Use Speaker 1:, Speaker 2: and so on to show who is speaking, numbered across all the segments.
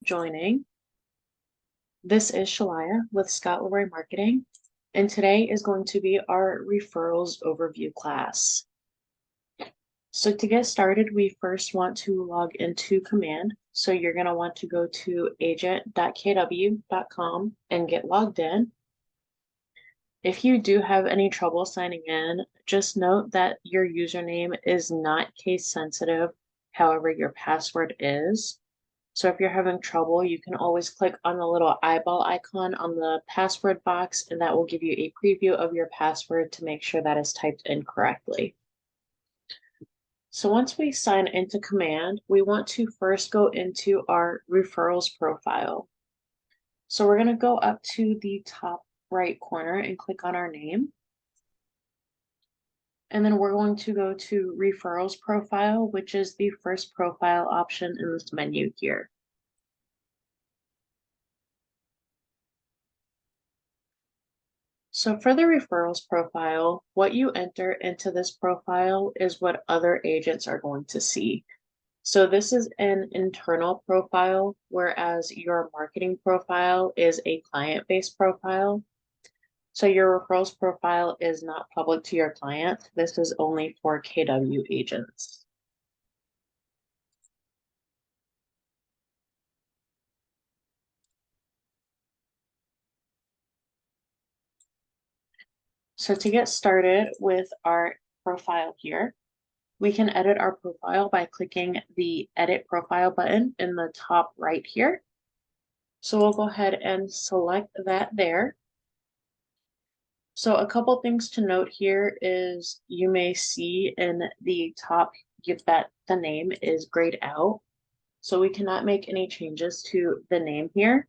Speaker 1: joining. This is Shalaya with Scott Leroy Marketing, and today is going to be our Referrals Overview class. So to get started, we first want to log into Command. So you're going to want to go to agent.kw.com and get logged in. If you do have any trouble signing in, just note that your username is not case sensitive, however, your password is. So if you're having trouble, you can always click on the little eyeball icon on the password box, and that will give you a preview of your password to make sure that is typed in correctly. So once we sign into Command, we want to first go into our referrals profile. So we're going to go up to the top right corner and click on our name. And then we're going to go to Referrals Profile, which is the first profile option in this menu here. So for the referrals profile, what you enter into this profile is what other agents are going to see. So this is an internal profile, whereas your marketing profile is a client-based profile. So your referrals profile is not public to your client. This is only for KW agents. So to get started with our profile here, we can edit our profile by clicking the Edit Profile button in the top right here. So we'll go ahead and select that there. So a couple things to note here is you may see in the top that the name is grayed out. So we cannot make any changes to the name here.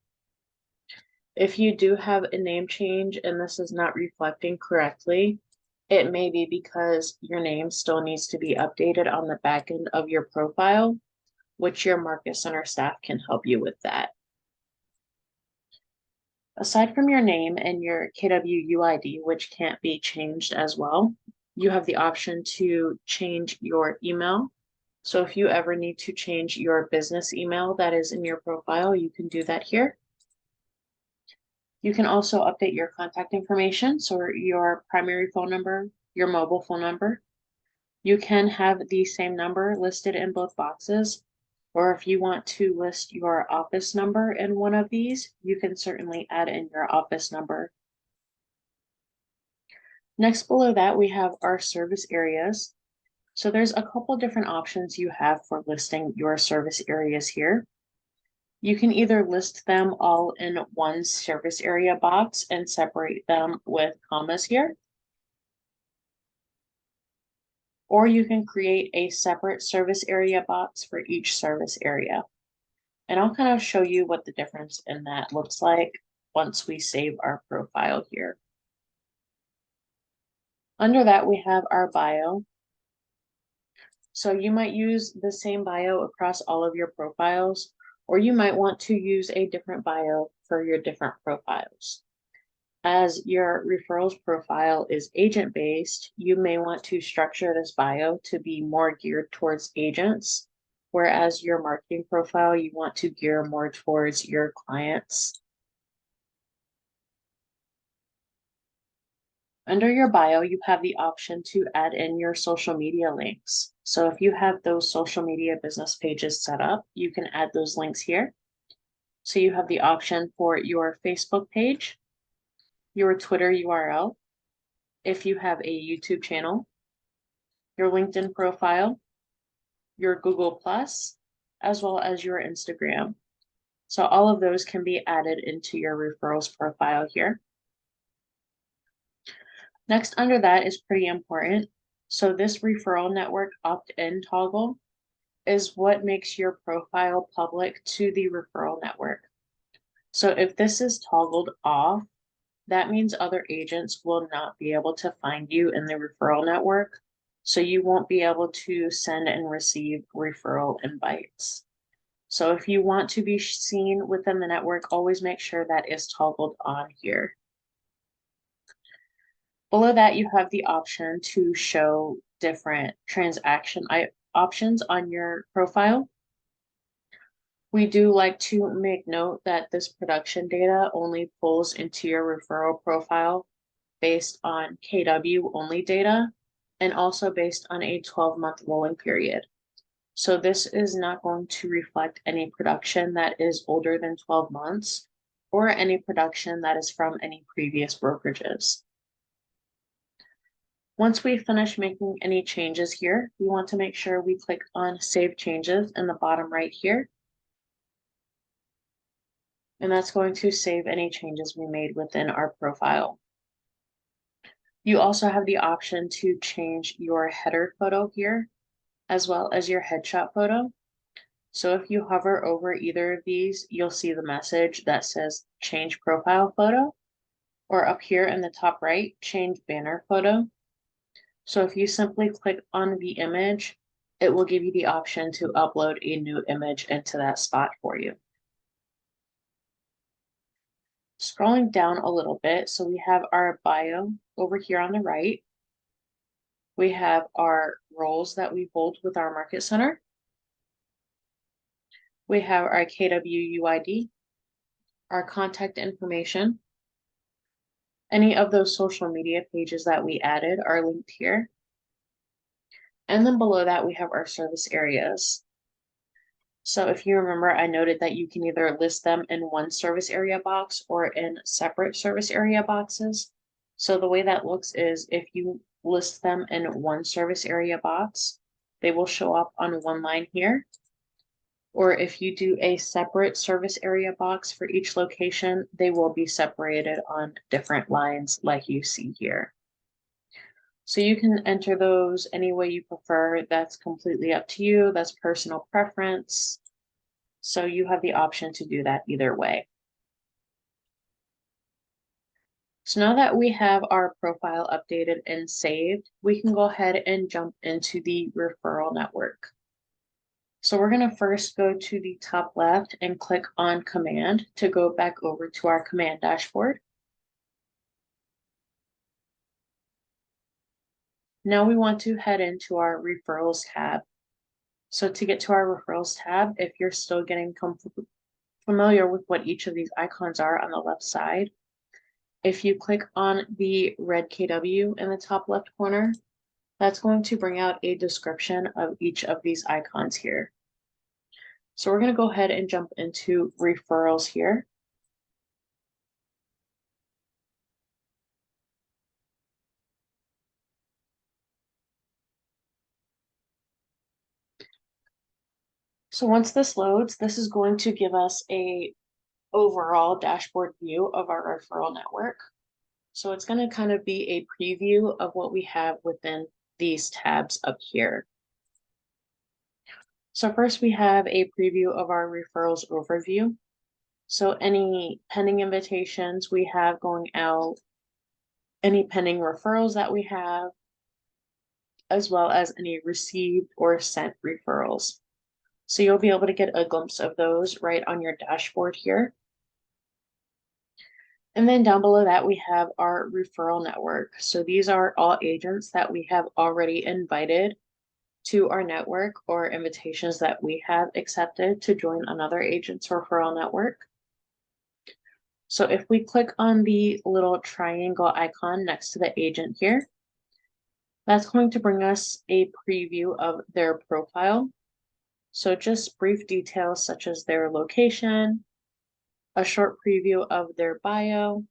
Speaker 1: If you do have a name change and this is not reflecting correctly, it may be because your name still needs to be updated on the back end of your profile, which your Market Center staff can help you with that. Aside from your name and your KW UID, which can't be changed as well, you have the option to change your email. So if you ever need to change your business email that is in your profile, you can do that here. You can also update your contact information, so your primary phone number, your mobile phone number. You can have the same number listed in both boxes, or if you want to list your office number in one of these, you can certainly add in your office number. Next below that, we have our service areas. So there's a couple different options you have for listing your service areas here. You can either list them all in one service area box and separate them with commas here, or you can create a separate service area box for each service area. And I'll kind of show you what the difference in that looks like once we save our profile here. Under that, we have our bio. So you might use the same bio across all of your profiles, or you might want to use a different bio for your different profiles. As your referrals profile is agent-based, you may want to structure this bio to be more geared towards agents, whereas your marketing profile, you want to gear more towards your clients. Under your bio, you have the option to add in your social media links. So if you have those social media business pages set up, you can add those links here. So you have the option for your Facebook page, your Twitter URL, if you have a YouTube channel, your LinkedIn profile, your Google+, as well as your Instagram. So all of those can be added into your referrals profile here. Next under that is pretty important. So this referral network opt-in toggle is what makes your profile public to the referral network. So if this is toggled off, that means other agents will not be able to find you in the referral network. So you won't be able to send and receive referral invites. So if you want to be seen within the network, always make sure that is toggled on here. Below that, you have the option to show different transaction options on your profile. We do like to make note that this production data only pulls into your referral profile based on KW only data and also based on a 12-month rolling period. So this is not going to reflect any production that is older than 12 months or any production that is from any previous brokerages. Once we finish making any changes here, we want to make sure we click on Save Changes in the bottom right here. And that's going to save any changes we made within our profile. You also have the option to change your header photo here, as well as your headshot photo. So if you hover over either of these, you'll see the message that says Change Profile Photo, or up here in the top right, Change Banner Photo. So if you simply click on the image, it will give you the option to upload a new image into that spot for you. Scrolling down a little bit, so we have our bio over here on the right. We have our roles that we hold with our market center. We have our KW UID, our contact information. Any of those social media pages that we added are linked here. And then below that, we have our service areas. So if you remember, I noted that you can either list them in one service area box or in separate service area boxes. So the way that looks is if you list them in one service area box, they will show up on one line here. Or if you do a separate service area box for each location, they will be separated on different lines like you see here. So you can enter those any way you prefer. That's completely up to you. That's personal preference. So you have the option to do that either way. So now that we have our profile updated and saved, we can go ahead and jump into the referral network. So we're going to first go to the top left and click on Command to go back over to our command dashboard. Now we want to head into our Referrals tab. So to get to our Referrals tab, if you're still getting familiar with what each of these icons are on the left side, if you click on the red KW in the top left corner, that's going to bring out a description of each of these icons here. So we're going to go ahead and jump into referrals here. So once this loads, this is going to give us a overall dashboard view of our referral network. So it's going to kind of be a preview of what we have within these tabs up here. So first we have a preview of our referrals overview. So any pending invitations we have going out, any pending referrals that we have, as well as any received or sent referrals. So you'll be able to get a glimpse of those right on your dashboard here. And then down below that, we have our referral network. So these are all agents that we have already invited to our network or invitations that we have accepted to join another agent's referral network. So if we click on the little triangle icon next to the agent here, that's going to bring us a preview of their profile. So just brief details such as their location, a short preview of their bio,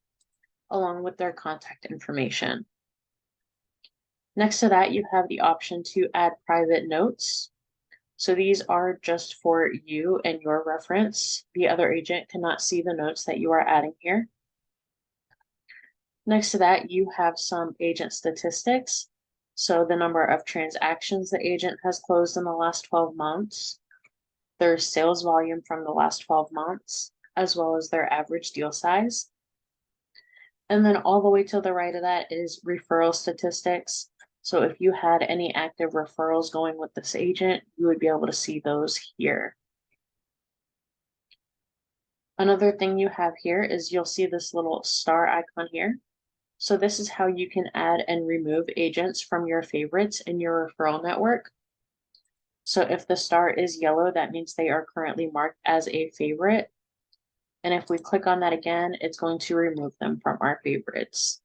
Speaker 1: along with their contact information. Next to that, you have the option to add private notes. So these are just for you and your reference. The other agent cannot see the notes that you are adding here. Next to that, you have some agent statistics. So the number of transactions the agent has closed in the last 12 months, their sales volume from the last 12 months, as well as their average deal size. And then all the way to the right of that is referral statistics. So if you had any active referrals going with this agent, you would be able to see those here. Another thing you have here is you'll see this little star icon here. So this is how you can add and remove agents from your favorites in your referral network. So if the star is yellow, that means they are currently marked as a favorite. And if we click on that again, it's going to remove them from our favorites.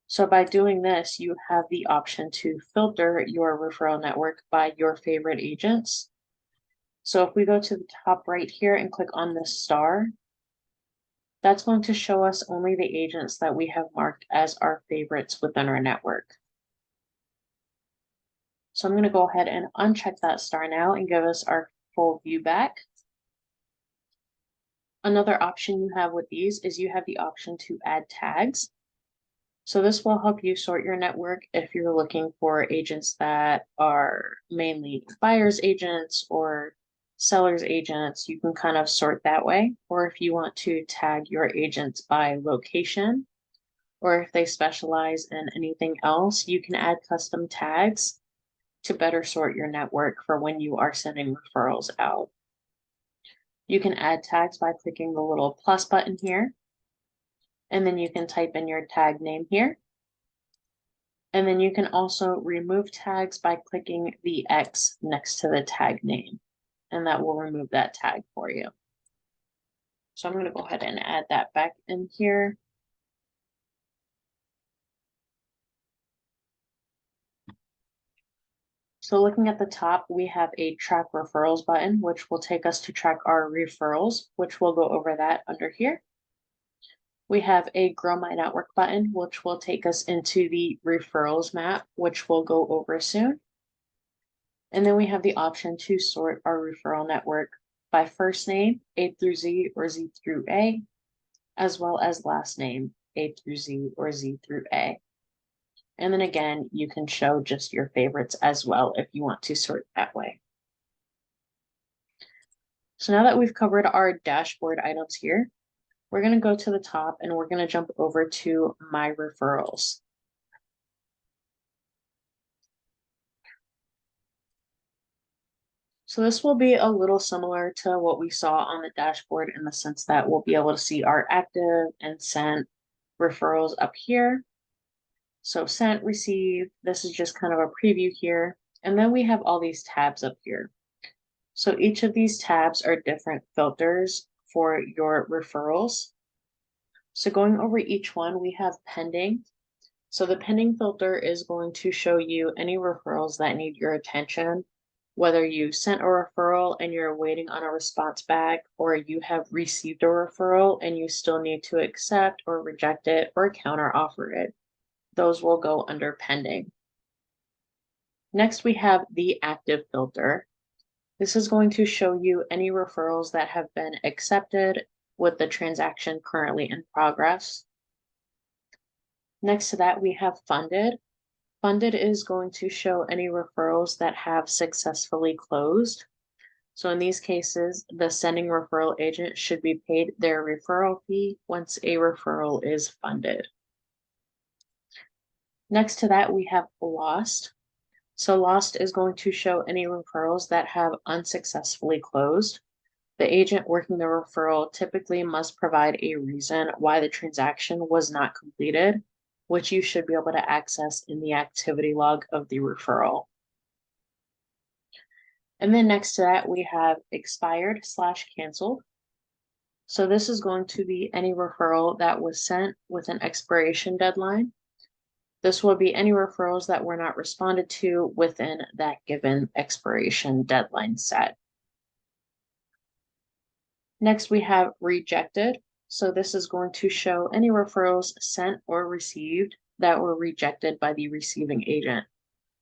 Speaker 1: So by doing this, you have the option to filter your referral network by your favorite agents. So if we go to the top right here and click on the star, that's going to show us only the agents that we have marked as our favorites within our network. So I'm going to go ahead and uncheck that star now and give us our full view back. Another option you have with these is you have the option to add tags. So this will help you sort your network if you're looking for agents that are mainly buyers agents or sellers agents. You can kind of sort that way. Or if you want to tag your agents by location, or if they specialize in anything else, you can add custom tags to better sort your network for when you are sending referrals out. You can add tags by clicking the little plus button here, and then you can type in your tag name here. And then you can also remove tags by clicking the X next to the tag name, and that will remove that tag for you. So I'm going to go ahead and add that back in here. So looking at the top, we have a track referrals button, which will take us to track our referrals, which we'll go over that under here. We have a grow my network button, which will take us into the referrals map, which we'll go over soon. And then we have the option to sort our referral network by first name, A through Z or Z through A, as well as last name, A through Z or Z through A. And then again, you can show just your favorites as well if you want to sort that way. So now that we've covered our dashboard items here, we're going to go to the top and we're going to jump over to My Referrals. So this will be a little similar to what we saw on the dashboard in the sense that we'll be able to see our active and sent referrals up here. So sent, received, this is just kind of a preview here. And then we have all these tabs up here. So each of these tabs are different filters for your referrals. So going over each one, we have pending. So the pending filter is going to show you any referrals that need your attention, whether you sent a referral and you're waiting on a response back, or you have received a referral and you still need to accept or reject it or counter offer it. Those will go under pending. Next, we have the active filter. This is going to show you any referrals that have been accepted with the transaction currently in progress. Next to that, we have funded. Funded is going to show any referrals that have successfully closed. So in these cases, the sending referral agent should be paid their referral fee once a referral is funded. Next to that, we have lost. So lost is going to show any referrals that have unsuccessfully closed. The agent working the referral typically must provide a reason why the transaction was not completed, which you should be able to access in the activity log of the referral. And then next to that, we have expired/canceled. So this is going to be any referral that was sent with an expiration deadline. This will be any referrals that were not responded to within that given expiration deadline set. Next, we have rejected. So this is going to show any referrals sent or received that were rejected by the receiving agent.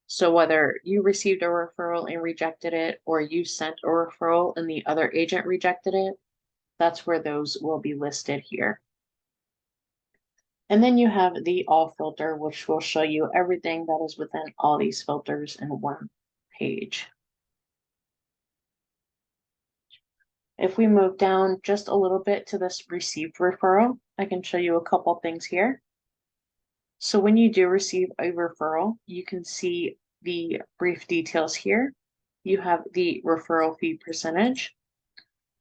Speaker 1: So whether you received a referral and rejected it, or you sent a referral and the other agent rejected it, that's where those will be listed here. And then you have the all filter, which will show you everything that is within all these filters in one page. If we move down just a little bit to this received referral, I can show you a couple things here. So when you do receive a referral, you can see the brief details here. You have the referral fee percentage.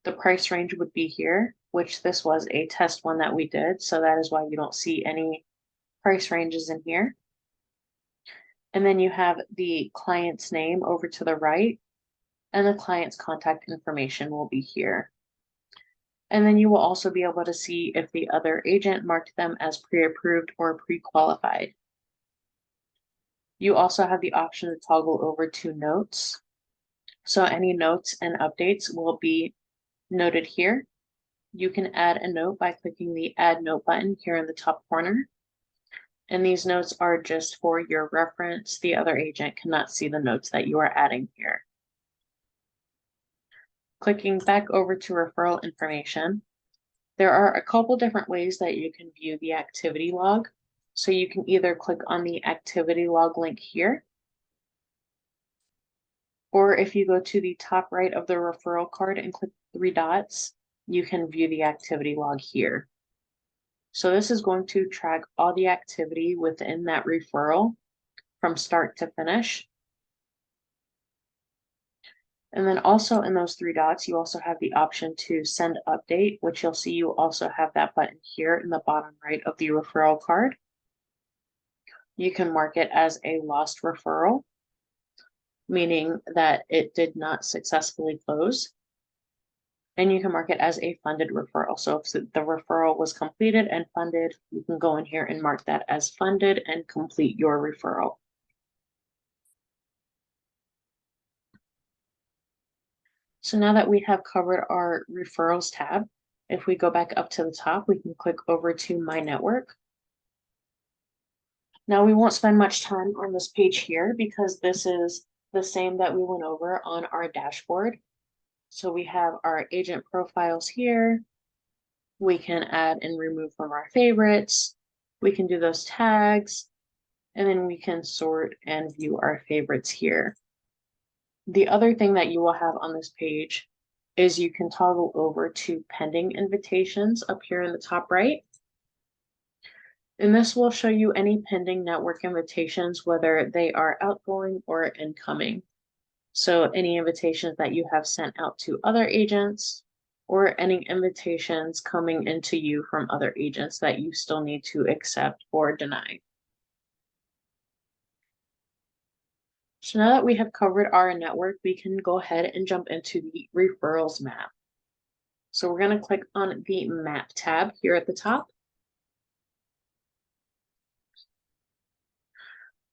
Speaker 1: The price range would be here, which this was a test one that we did. So that is why you don't see any price ranges in here. And then you have the client's name over to the right, and the client's contact information will be here. And then you will also be able to see if the other agent marked them as pre-approved or pre-qualified. You also have the option to toggle over to notes. So any notes and updates will be noted here. You can add a note by clicking the Add Note button here in the top corner. And these notes are just for your reference. The other agent cannot see the notes that you are adding here. Clicking back over to referral information, there are a couple different ways that you can view the activity log. So you can either click on the activity log link here, or if you go to the top right of the referral card and click 3 dots, you can view the activity log here. So this is going to track all the activity within that referral from start to finish. And then also in those 3 dots, you also have the option to send update, which you'll see you also have that button here in the bottom right of the referral card. You can mark it as a lost referral, meaning that it did not successfully close. And you can mark it as a funded referral. So if the referral was completed and funded, you can go in here and mark that as funded and complete your referral. So now that we have covered our referrals tab, if we go back up to the top, we can click over to My Network. Now we won't spend much time on this page here because this is the same that we went over on our dashboard. So we have our agent profiles here. We can add and remove from our favorites. We can do those tags, and then we can sort and view our favorites here. The other thing that you will have on this page is you can toggle over to pending invitations up here in the top right. And this will show you any pending network invitations, whether they are outgoing or incoming. So any invitations that you have sent out to other agents, or any invitations coming into you from other agents that you still need to accept or deny. So now that we have covered our network, we can go ahead and jump into the referrals map. So we're going to click on the map tab here at the top.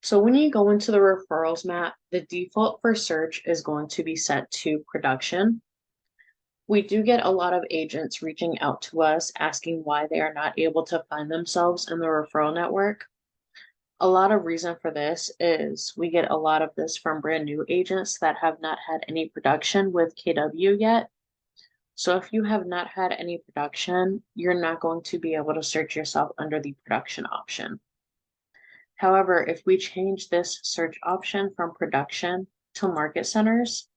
Speaker 1: So when you go into the referrals map, the default for search is going to be set to production. We do get a lot of agents reaching out to us asking why they are not able to find themselves in the referral network. A lot of reason for this is we get a lot of this from brand new agents that have not had any production with KW yet. So if you have not had any production, you're not going to be able to search yourself under the production option. However, if we change this search option from production to market centers,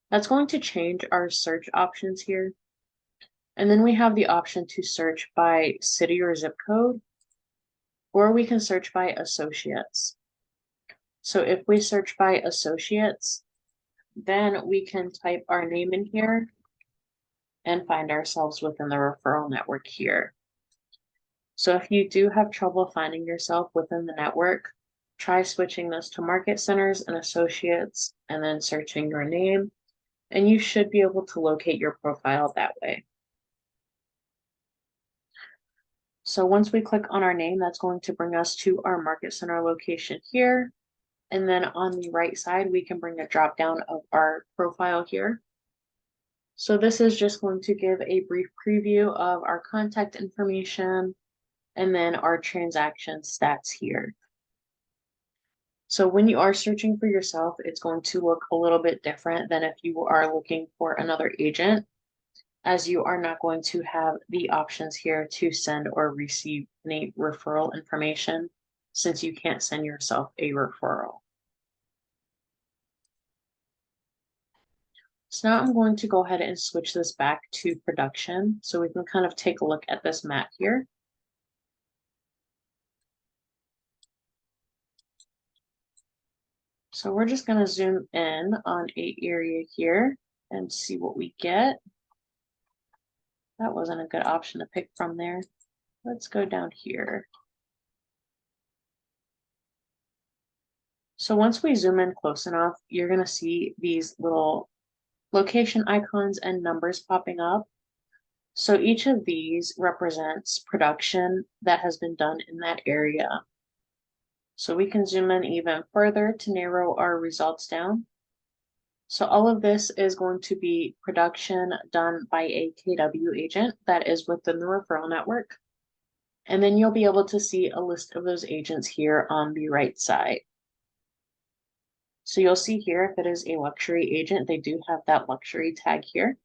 Speaker 1: that's going to change our search options here. And then we have the option to search by city or zip code, or we can search by associates. So if we search by associates, then we can type our name in here and find ourselves within the referral network here. So if you do have trouble finding yourself within the network, try switching this to market centers and associates and then searching your name, and you should be able to locate your profile that way. So once we click on our name, that's going to bring us to our market center location here. And then on the right side, we can bring a drop down of our profile here. So this is just going to give a brief preview of our contact information and then our transaction stats here. So when you are searching for yourself, it's going to look a little bit different than if you are looking for another agent, as you are not going to have the options here to send or receive any referral information since you can't send yourself a referral. So now I'm going to go ahead and switch this back to production so we can kind of take a look at this map here. So we're just going to zoom in on an area here and see what we get. That wasn't a good option to pick from there. Let's go down here. So once we zoom in close enough, you're going to see these little location icons and numbers popping up. So each of these represents production that has been done in that area. So we can zoom in even further to narrow our results down. So all of this is going to be production done by a KW agent that is within the referral network. And then you'll be able to see a list of those agents here on the right side. So you'll see here if it is a luxury agent, they do have that luxury tag here.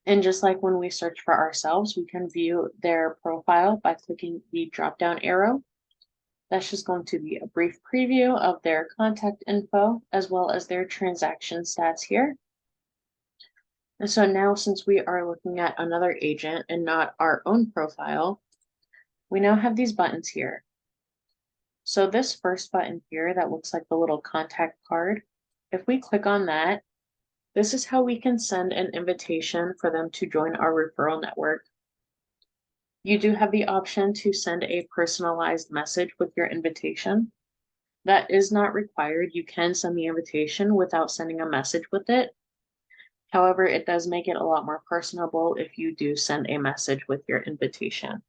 Speaker 1: And just like when we search for ourselves, we can view their profile by clicking the drop-down arrow. That's just going to be a brief preview of their contact info as well as their transaction stats here. And so now, since we are looking at another agent and not our own profile, we now have these buttons here. So this first button here that looks like the little contact card, if we click on that, this is how we can send an invitation for them to join our referral network. You do have the option to send a personalized message with your invitation. That is not required. You can send the invitation without sending a message with it. However, it does make it a lot more personable if you do send a message with your invitation.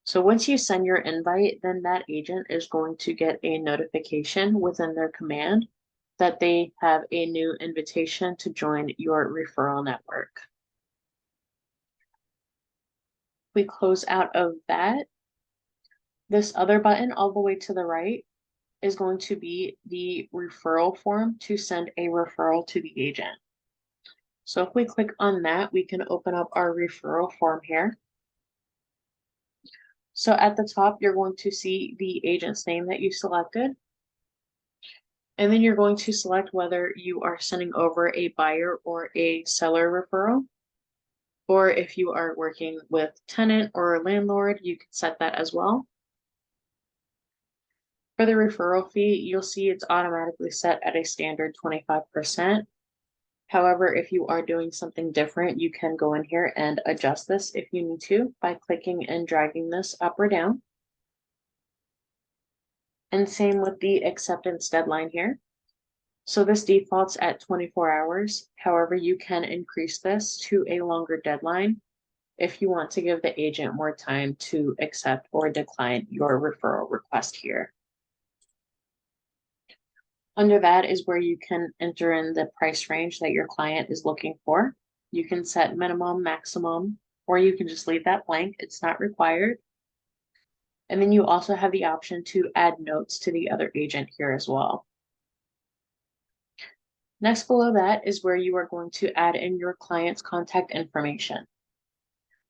Speaker 1: So once you send your invite, then that agent is going to get a notification within their command that they have a new invitation to join your referral network. We close out of that. This other button all the way to the right is going to be the referral form to send a referral to the agent. So if we click on that, we can open up our referral form here. So at the top, you're going to see the agent's name that you selected. And then you're going to select whether you are sending over a buyer or a seller referral. Or if you are working with tenant or landlord, you can set that as well. For the referral fee, you'll see it's automatically set at a standard 25%. However, if you are doing something different, you can go in here and adjust this if you need to by clicking and dragging this up or down. And same with the acceptance deadline here. So this defaults at 24 hours. However, you can increase this to a longer deadline if you want to give the agent more time to accept or decline your referral request here. Under that is where you can enter in the price range that your client is looking for. You can set minimum, maximum, or you can just leave that blank. It's not required. And then you also have the option to add notes to the other agent here as well. Next below that is where you are going to add in your client's contact information.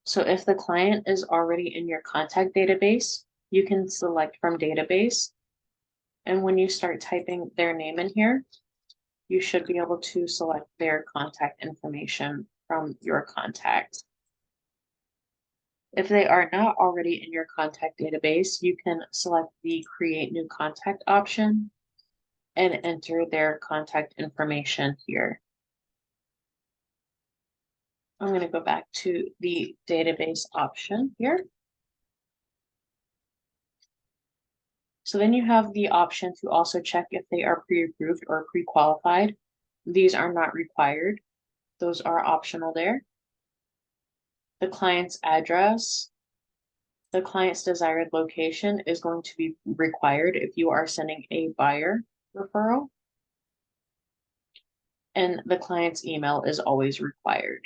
Speaker 1: So if the client is already in your contact database, you can select from database. And when you start typing their name in here, you should be able to select their contact information from your contacts. If they are not already in your contact database, you can select the Create New Contact option and enter their contact information here. I'm going to go back to the database option here. So then you have the option to also check if they are pre-approved or pre-qualified. These are not required. Those are optional there. The client's address, the client's desired location is going to be required if you are sending a buyer referral. And the client's email is always required.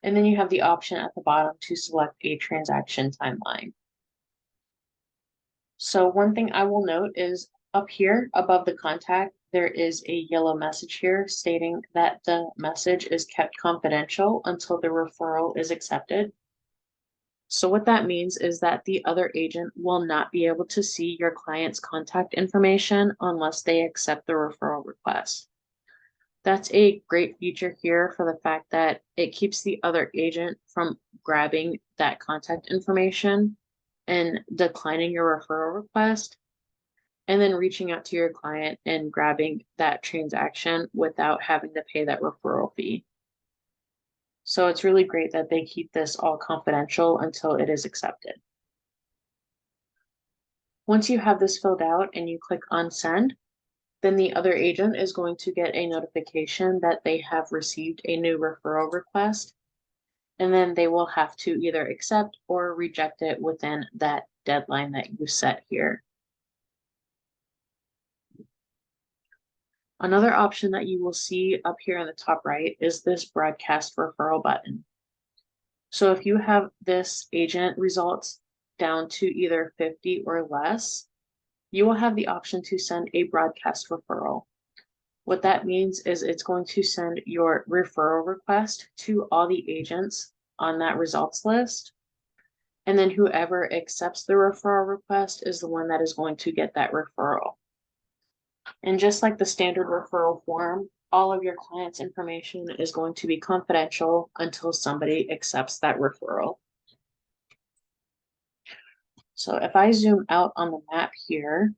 Speaker 1: And then you have the option at the bottom to select a transaction timeline. So one thing I will note is up here above the contact, there is a yellow message here stating that the message is kept confidential until the referral is accepted. So what that means is that the other agent will not be able to see your client's contact information unless they accept the referral request. That's a great feature here for the fact that it keeps the other agent from grabbing that contact information and declining your referral request, and then reaching out to your client and grabbing that transaction without having to pay that referral fee. So it's really great that they keep this all confidential until it is accepted. Once you have this filled out and you click on send, then the other agent is going to get a notification that they have received a new referral request, and then they will have to either accept or reject it within that deadline that you set here. Another option that you will see up here in the top right is this broadcast referral button. So if you have this agent results down to either 50 or less, you will have the option to send a broadcast referral. What that means is it's going to send your referral request to all the agents on that results list. And then whoever accepts the referral request is the one that is going to get that referral. And just like the standard referral form, all of your client's information is going to be confidential until somebody accepts that referral. So if I zoom out on the map here,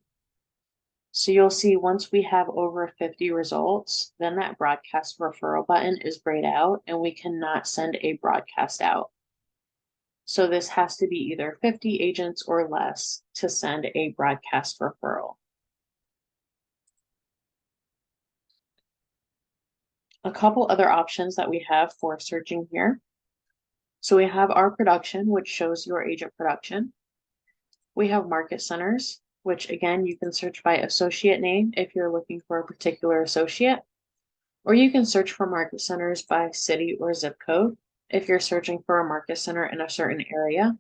Speaker 1: so you'll see once we have over 50 results, then that broadcast referral button is grayed out and we cannot send a broadcast out. So this has to be either 50 agents or less to send a broadcast referral. A couple other options that we have for searching here. So we have our production, which shows your agent production. We have market centers, which again, you can search by associate name if you're looking for a particular associate, or you can search for market centers by city or zip code if you're searching for a market center in a certain area.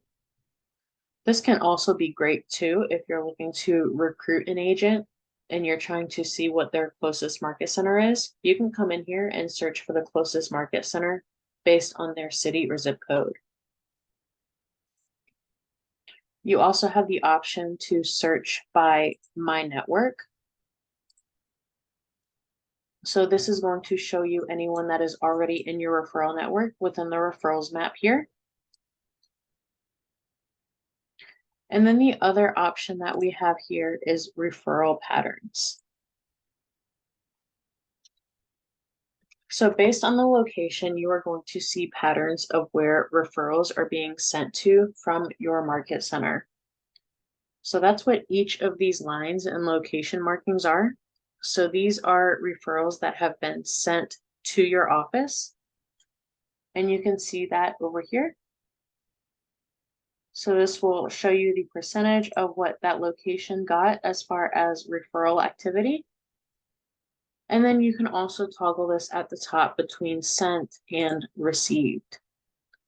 Speaker 1: This can also be great too if you're looking to recruit an agent and you're trying to see what their closest market center is. You can come in here and search for the closest market center based on their city or zip code. You also have the option to search by my network. So this is going to show you anyone that is already in your referral network within the referrals map here. And then the other option that we have here is referral patterns. So based on the location, you are going to see patterns of where referrals are being sent to from your market center. So that's what each of these lines and location markings are. So these are referrals that have been sent to your office. And you can see that over here. So this will show you the percentage of what that location got as far as referral activity. And then you can also toggle this at the top between sent and received.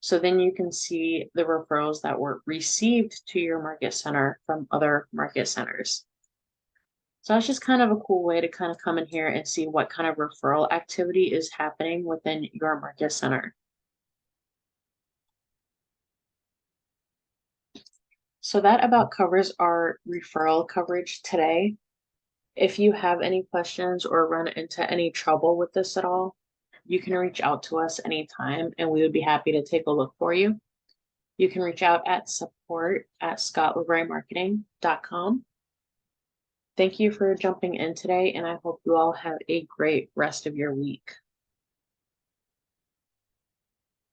Speaker 1: So then you can see the referrals that were received to your market center from other market centers. So that's just kind of a cool way to kind of come in here and see what kind of referral activity is happening within your market center. So that about covers our referral coverage today. If you have any questions or run into any trouble with this at all, you can reach out to us anytime and we would be happy to take a look for you. You can reach out at support@scottlebraymarketing.com. Thank you for jumping in today, and I hope you all have a great rest of your week.